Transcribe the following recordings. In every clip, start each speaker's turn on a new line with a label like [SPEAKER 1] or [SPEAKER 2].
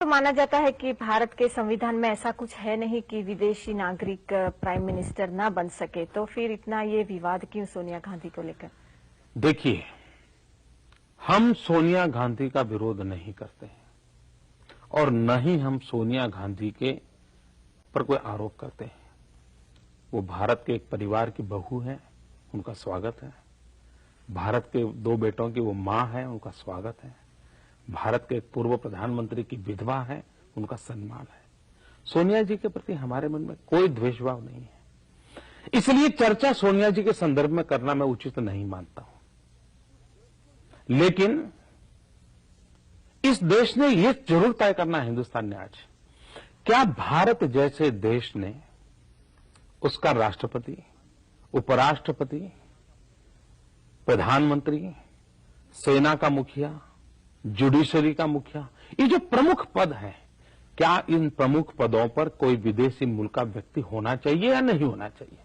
[SPEAKER 1] तो माना जाता है कि भारत के संविधान में ऐसा कुछ है नहीं कि विदेशी नागरिक प्राइम मिनिस्टर ना बन सके, तो फिर इतना ये विवाद क्यों सोनिया गांधी को लेकर?
[SPEAKER 2] देखिए, हम सोनिया गांधी का विरोध नहीं करते हैं और न ही हम सोनिया गांधी के पर कोई आरोप करते हैं। वो भारत के एक परिवार की बहू है, उनका स्वागत है। भारत के 2 बेटों की वो मां है, उनका स्वागत है। भारत के एक पूर्व प्रधानमंत्री की विधवा है, उनका सम्मान है। सोनिया जी के प्रति हमारे मन में कोई द्वेषभाव नहीं है, इसलिए चर्चा सोनिया जी के संदर्भ में करना मैं उचित नहीं मानता हूं। लेकिन इस देश ने यह जरूर तय करना है, हिंदुस्तान ने आज, क्या भारत जैसे देश ने उसका राष्ट्रपति, उपराष्ट्रपति, प्रधानमंत्री, सेना का मुखिया, जुडिशरी का मुखिया, ये जो प्रमुख पद है, क्या इन प्रमुख पदों पर कोई विदेशी मूल का व्यक्ति होना चाहिए या नहीं होना चाहिए?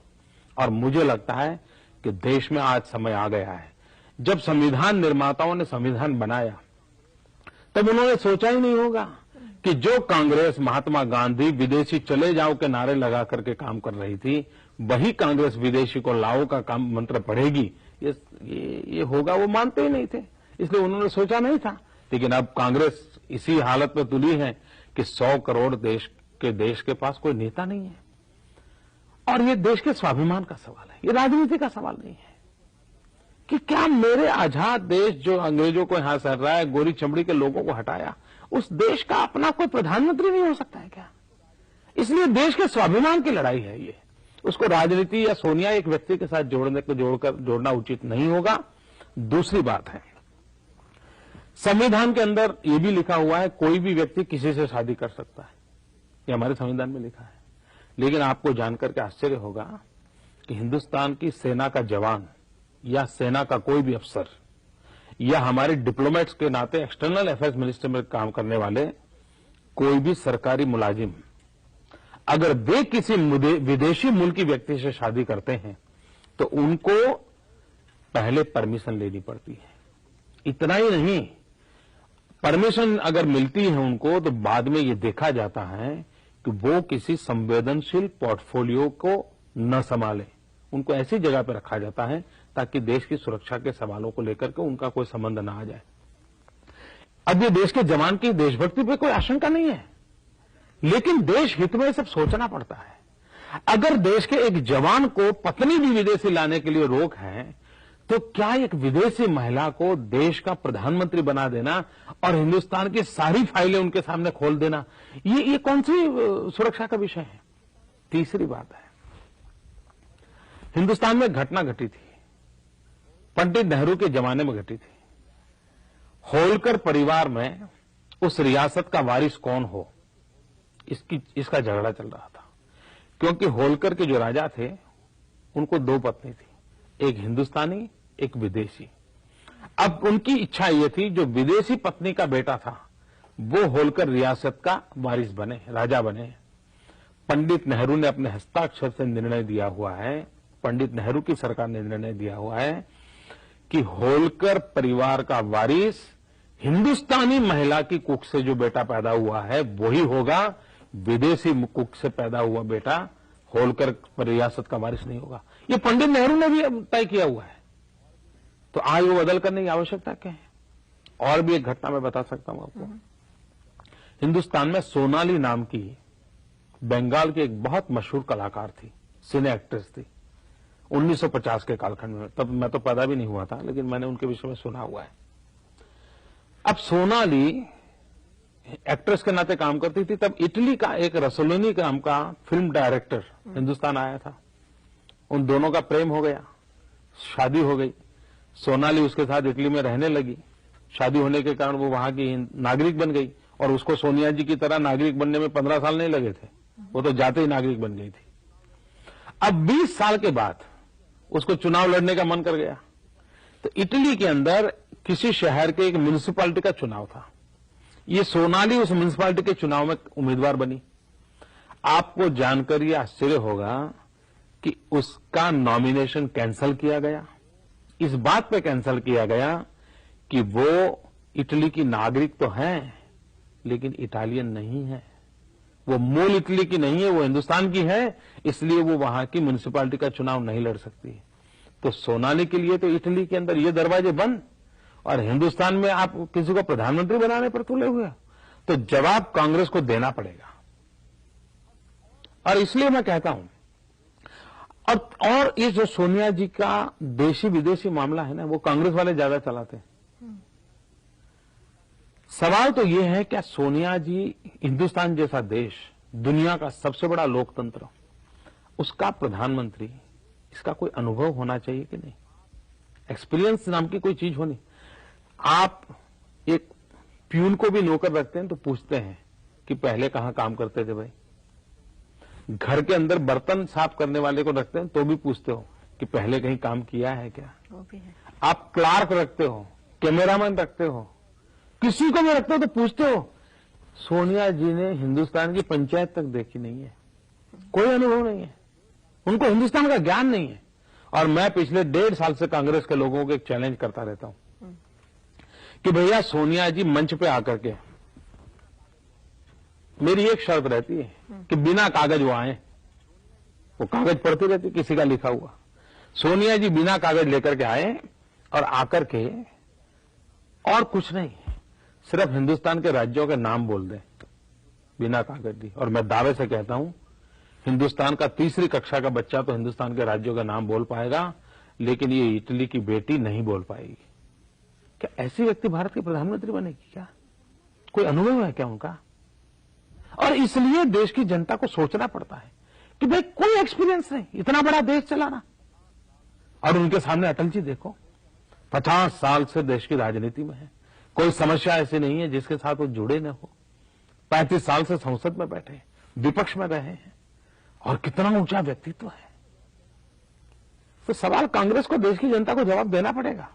[SPEAKER 2] और मुझे लगता है कि देश में आज समय आ गया है। जब संविधान निर्माताओं ने संविधान बनाया तब उन्होंने सोचा ही नहीं होगा कि जो कांग्रेस महात्मा गांधी विदेशी चले जाओ के नारे लगा करके काम कर रही थी, वही कांग्रेस विदेशी को लाओ का काम मंत्र पढ़ेगी, ये होगा, वो मानते ही नहीं थे, इसलिए उन्होंने सोचा नहीं था। लेकिन अब कांग्रेस इसी हालत में तुली है कि 100 करोड़ देश के पास कोई नेता नहीं है। और ये देश के स्वाभिमान का सवाल है, ये राजनीति का सवाल नहीं है कि क्या मेरे आजाद देश जो अंग्रेजों को यहां सर रहा है, गोरी चमड़ी के लोगों को हटाया, उस देश का अपना कोई प्रधानमंत्री नहीं हो सकता है क्या? इसलिए देश के स्वाभिमान की लड़ाई है ये। उसको राजनीति या सोनिया एक व्यक्ति के साथ जोड़ना उचित नहीं होगा। दूसरी बात है, संविधान के अंदर यह भी लिखा हुआ है कोई भी व्यक्ति किसी से शादी कर सकता है, ये हमारे संविधान में लिखा है। लेकिन आपको जानकर के आश्चर्य होगा कि हिंदुस्तान की सेना का जवान या सेना का कोई भी अफसर या हमारे डिप्लोमेट्स के नाते एक्सटर्नल अफेयर्स मिनिस्टर में काम करने वाले कोई भी सरकारी मुलाजिम, अगर वे किसी विदेशी मूल की व्यक्ति से शादी करते हैं तो उनको पहले परमिशन लेनी पड़ती है। इतना ही नहीं, परमिशन अगर मिलती है उनको तो बाद में ये देखा जाता है कि वो किसी संवेदनशील पोर्टफोलियो को न संभाले, उनको ऐसी जगह पर रखा जाता है ताकि देश की सुरक्षा के सवालों को लेकर के उनका कोई संबंध न आ जाए। अब ये देश के जवान की देशभक्ति पे कोई आशंका नहीं है, लेकिन देश हित में सब सोचना पड़ता है। अगर देश के एक जवान को पत्नी भी विदेशी लाने के लिए रोक है, तो क्या एक विदेशी महिला को देश का प्रधानमंत्री बना देना और हिंदुस्तान की सारी फाइलें उनके सामने खोल देना, ये कौन सी सुरक्षा का विषय है? तीसरी बात है, हिंदुस्तान में घटना घटी थी, पंडित नेहरू के जमाने में घटी थी। होलकर परिवार में उस रियासत का वारिस कौन हो, इसका झगड़ा चल रहा था, क्योंकि होलकर के जो राजा थे उनको 2 पत्नी थी, एक हिंदुस्तानी, एक विदेशी। अब उनकी इच्छा यह थी जो विदेशी पत्नी का बेटा था वो होलकर रियासत का वारिस बने, राजा बने। पंडित नेहरू ने अपने हस्ताक्षर से निर्णय दिया हुआ है, पंडित नेहरू की सरकार ने निर्णय दिया हुआ है कि होलकर परिवार का वारिस हिंदुस्तानी महिला की कुख से जो बेटा पैदा हुआ है वही होगा, विदेशी कुख से पैदा हुआ बेटा होलकर रियासत का वारिस नहीं होगा। ये पंडित नेहरू ने भी तय किया हुआ है, तो आज वो बदल करने की आवश्यकता क्या है? और भी एक घटना मैं बता सकता हूं आपको। हिंदुस्तान में सोनाली नाम की बंगाल की एक बहुत मशहूर कलाकार थी, सिने एक्ट्रेस थी, 1950 के कालखंड में। तब मैं तो पैदा भी नहीं हुआ था, लेकिन मैंने उनके विषय में सुना हुआ है। अब सोनाली एक्ट्रेस के नाते काम करती थी, तब इटली का एक रसोलिनी नाम का फिल्म डायरेक्टर हिंदुस्तान आया था। उन दोनों का प्रेम हो गया, शादी हो गई। सोनाली उसके साथ इटली में रहने लगी। शादी होने के कारण वो वहां की नागरिक बन गई, और उसको सोनिया जी की तरह नागरिक बनने में 15 साल नहीं लगे थे, वो तो जाते ही नागरिक बन गई थी। अब 20 साल के बाद उसको चुनाव लड़ने का मन कर गया, तो इटली के अंदर किसी शहर के एक म्युनिसिपैलिटी का चुनाव था। ये सोनाली उस म्युनिसिपैलिटी के चुनाव में उम्मीदवार बनी। आपको जानकर यह आश्चर्य होगा कि उसका नॉमिनेशन कैंसिल किया गया। इस बात पे कैंसिल किया गया कि वो इटली की नागरिक तो हैं, लेकिन इटालियन नहीं है, वो मूल इटली की नहीं है, वो हिंदुस्तान की है, इसलिए वो वहां की म्युनिसिपैलिटी का चुनाव नहीं लड़ सकती। तो सोनाली के लिए तो इटली के अंदर ये दरवाजे बंद, और हिंदुस्तान में आप किसी को प्रधानमंत्री बनाने पर तुले हुए हो। तो जवाब कांग्रेस को देना पड़ेगा। और इसलिए मैं कहता हूं, और ये जो सोनिया जी का देशी विदेशी मामला है ना, वो कांग्रेस वाले ज्यादा चलाते हैं। सवाल तो ये है, क्या सोनिया जी हिंदुस्तान जैसा देश, दुनिया का सबसे बड़ा लोकतंत्र, उसका प्रधानमंत्री, इसका कोई अनुभव होना चाहिए कि नहीं? एक्सपीरियंस नाम की कोई चीज होनी। आप एक प्यून को भी नौकर रखते हैं तो पूछते हैं कि पहले कहां काम करते थे भाई। घर के अंदर बर्तन साफ करने वाले को रखते हैं तो भी पूछते हो कि पहले कहीं काम किया है क्या?
[SPEAKER 1] वो भी है।
[SPEAKER 2] आप क्लार्क रखते हो, कैमरामैन रखते हो, किसी को भी रखते हो तो पूछते हो। सोनिया जी ने हिंदुस्तान की पंचायत तक देखी नहीं है, कोई अनुभव नहीं है, उनको हिंदुस्तान का ज्ञान नहीं है। और मैं पिछले 1.5 साल से कांग्रेस के लोगों को एक चैलेंज करता रहता हूं कि भैया सोनिया जी मंच पे आकर के, मेरी एक शर्त रहती है कि बिना कागज वो आए। वो कागज पढ़ती रहती, किसी का लिखा हुआ। सोनिया जी बिना कागज लेकर के आए और आकर के और कुछ नहीं, सिर्फ हिंदुस्तान के राज्यों के नाम बोल दें बिना कागज दी। और मैं दावे से कहता हूं, हिंदुस्तान का 3री कक्षा का बच्चा तो हिंदुस्तान के राज्यों का नाम बोल पाएगा, लेकिन ये इटली की बेटी नहीं बोल पाएगी। क्या ऐसी व्यक्ति भारत की प्रधानमंत्री बनेगी? क्या कोई अनुभव है क्या उनका? और इसलिए देश की जनता को सोचना पड़ता है कि भाई कोई एक्सपीरियंस नहीं, इतना बड़ा देश चलाना। और उनके सामने अटल जी देखो, 50 साल से देश की राजनीति में है, कोई समस्या ऐसी नहीं है जिसके साथ वो जुड़े न हो। 35 साल से संसद में बैठे, विपक्ष में रहे हैं, और कितना ऊंचा व्यक्तित्व है। तो सवाल कांग्रेस को, देश की जनता को जवाब देना पड़ेगा।